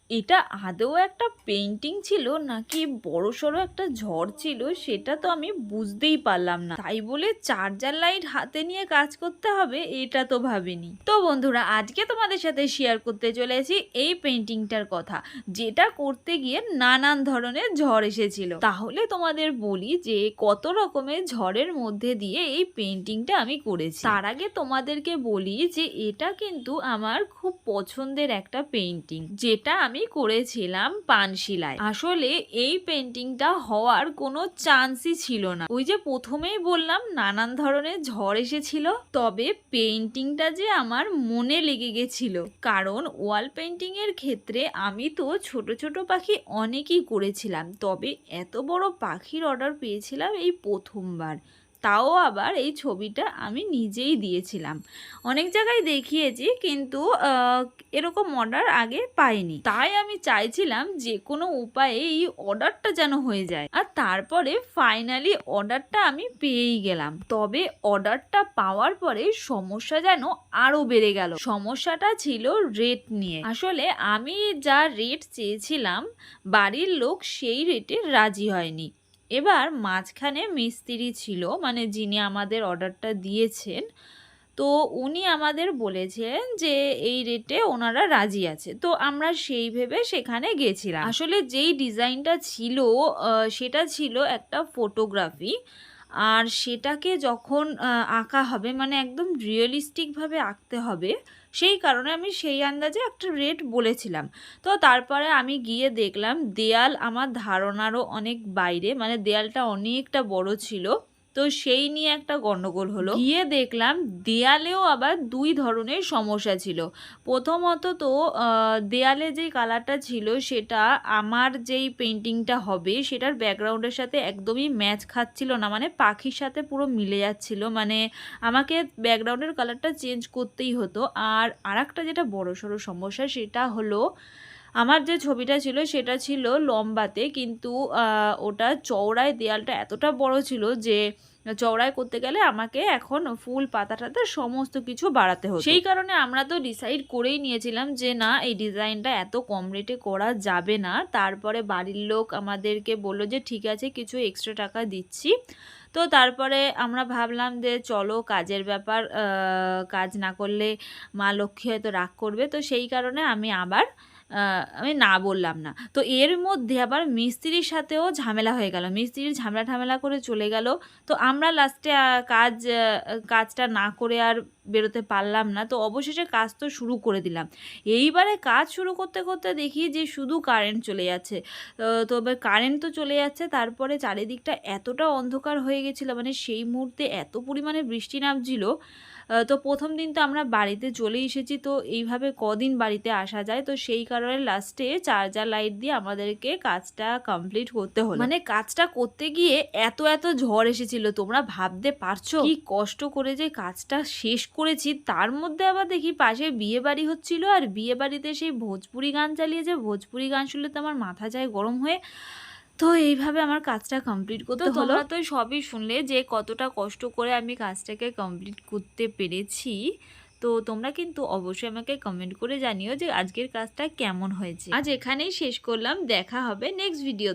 এটা আদৌ একটা পেন্টিং ছিল নাকি বড়সড় একটা ঝড় ছিল সেটা তো আমি বুঝতেই পারলাম না। তাই বলে চার্জার লাইট হাতে নিয়ে কাজ করতে হবে এটা তো ভাবিনি। তো বন্ধুরা, আজকে তোমাদের সাথে শেয়ার করতে চলেছি এই পেন্টিংটার কথা, যেটা করতে গিয়ে নানান ধরনের ঝড় এসেছিল। তাহলে তোমাদের বলি যে কত রকমের ঝড়ের মধ্যে দিয়ে এই পেন্টিংটা আমি করেছি। তার আগে তোমাদেরকে বলি যে এটা কিন্তু আমার খুব পছন্দের একটা পেন্টিং, যেটা আমি করেছিলাম পানশিলায়। আসলে এই পেন্টিংটা হওয়ার কোনো চান্সই ছিল না। ওই যে প্রথমেই বললাম নানান ধরনের ঝড় এসেছিল, তবে পেন্টিংটা যে আমার মনে লেগে গেছিল। কারণ ওয়াল পেন্টিং এর ক্ষেত্রে আমি তো ছোট ছোট পাখি অনেকই করেছিলাম, তবে এত বড় পাখির অর্ডার পেয়েছিলাম এই প্রথমবার। তাও আবার এই ছবিটা আমি নিজেই দিয়েছিলাম। অনেক জায়গায় দেখিয়েছি কিন্তু এরকম অর্ডার আগে পাইনি। তাই আমি চাইছিলাম যে কোনো উপায়ে এই অর্ডারটা যেন হয়ে যায়। আর তারপরে ফাইনালি অর্ডারটা আমি পেয়েই গেলাম। তবে অর্ডারটা পাওয়ার পরে সমস্যা যেন আরো বেড়ে গেল। সমস্যাটা ছিল রেট নিয়ে। আসলে আমি যা রেট চেয়েছিলাম বাড়ির লোক সেই রেটে রাজি হয়নি। এবার মাঝখানে মিস্ত্রি ছিল, মানে যিনি আমাদের অর্ডারটা দিয়েছেন, তো উনি আমাদের বলেছেন যে এই রেটে ওনারা রাজি আছে। তো আমরা সেই ভেবে সেখানে গেছিলাম। আসলে যেই ডিজাইনটা ছিল সেটা ছিল একটা ফটোগ্রাফি। আর সেটাকে যখন আঁকা হবে, মানে একদম রিয়েলিস্টিকভাবে আঁকতে হবে, সেই কারণে আমি সেই আন্দাজে একটা রেট বলেছিলাম। তো তারপরে আমি গিয়ে দেখলাম দেয়াল আমার ধারণারও অনেক বাইরে, মানে দেয়ালটা অনেকটা বড় ছিল। তো সেই নিয়ে একটা গন্ডগোল হলো। গিয়ে দেখলাম দেয়ালেও আবার দুই ধরনের সমস্যা ছিল। প্রথমত তো দেয়ালে যেই কালারটা ছিল সেটা আমার যেই পেন্টিংটা হবে সেটার ব্যাকগ্রাউন্ডের সাথে একদমই ম্যাচ খাচ্ছিল না, মানে পাখির সাথে পুরো মিলে যাচ্ছিল। মানে আমাকে ব্যাকগ্রাউন্ডের কালারটা চেঞ্জ করতেই হতো। আর আরেকটা যেটা বড়সড় সমস্যা সেটা হলো আমার যে ছবিটা ছিল সেটা ছিল লম্বাতে, কিন্তু ওটা চওড়ায় দেয়ালটা এতটা বড় ছিল যে চওড়ায় করতে গেলে আমাকে এখন ফুল পাতা টাতা সমস্ত কিছু বাড়াতে হতো। সেই কারণে আমরা তো ডিসাইড করেই নিয়েছিলাম যে না, এই ডিজাইনটা এত কম রেটে করা যাবে না। তারপরে বাড়ির লোক আমাদেরকে বললো যে ঠিক আছে, কিছু এক্সট্রা টাকা দিচ্ছি। তো তারপরে আমরা ভাবলাম যে চলো, কাজের ব্যাপার, কাজ না করলে মা লক্ষ্মী হয়তো রাগ করবে। তো সেই কারণে আমি না বললাম না। তো এর মধ্যে আবার মিস্ত্রির সাথেও ঝামেলা হয়ে গেল, মিস্ত্রির ঝামেলা করে চলে গেল। তো আমরা লাস্টে কাজটা না করে আর বেরোতে পারলাম না। তো অবশেষে কাজ তো শুরু করে দিলাম। এইবারে কাজ শুরু করতে করতে দেখি যে শুধু কারেন্ট চলে যাচ্ছে। তো এবার কারেন্ট তো চলে যাচ্ছে, তারপরে চারিদিকটা এতটা অন্ধকার হয়ে গেছিলো, মানে সেই মুহূর্তে এত পরিমাণে বৃষ্টি নামছিল। তো প্রথম দিন তো আমরা বাড়িতে চলে এসেছি, তো এইভাবে কদিন বাড়িতে আসা যায়। তো সেই কারণে লাস্টে চার্জার লাইট দিয়ে আমাদেরকে কাজটা কমপ্লিট করতে হলো। মানে কাজটা করতে গিয়ে এত ঝড় এসেছিল, তোমরা ভাবতে পারছো কি কষ্ট করে যে কাজটা শেষ করেছি। তার মধ্যে আবার দেখি পাশে বিয়ে বাড়ি হচ্ছিল, আর বিয়ে বাড়িতে সেই ভোজপুরি গান চালিয়েছে। ভোজপুরি গান শুনলে তো আমার মাথা যায় গরম হয়ে। তো এইভাবে আমার কাজটা কমপ্লিট করতে হলো। তোমরা তো সবই শুনলে যে কতটা কষ্ট করে আমি কাজটাকে কমপ্লিট করতে পেরেছি। তো তোমরা কিন্তু অবশ্যই আমাকে কমেন্ট করে জানিও যে আজকের কাজটা কেমন হয়েছে। আজ এখানেই শেষ করলাম, দেখা হবে নেক্সট ভিডিও।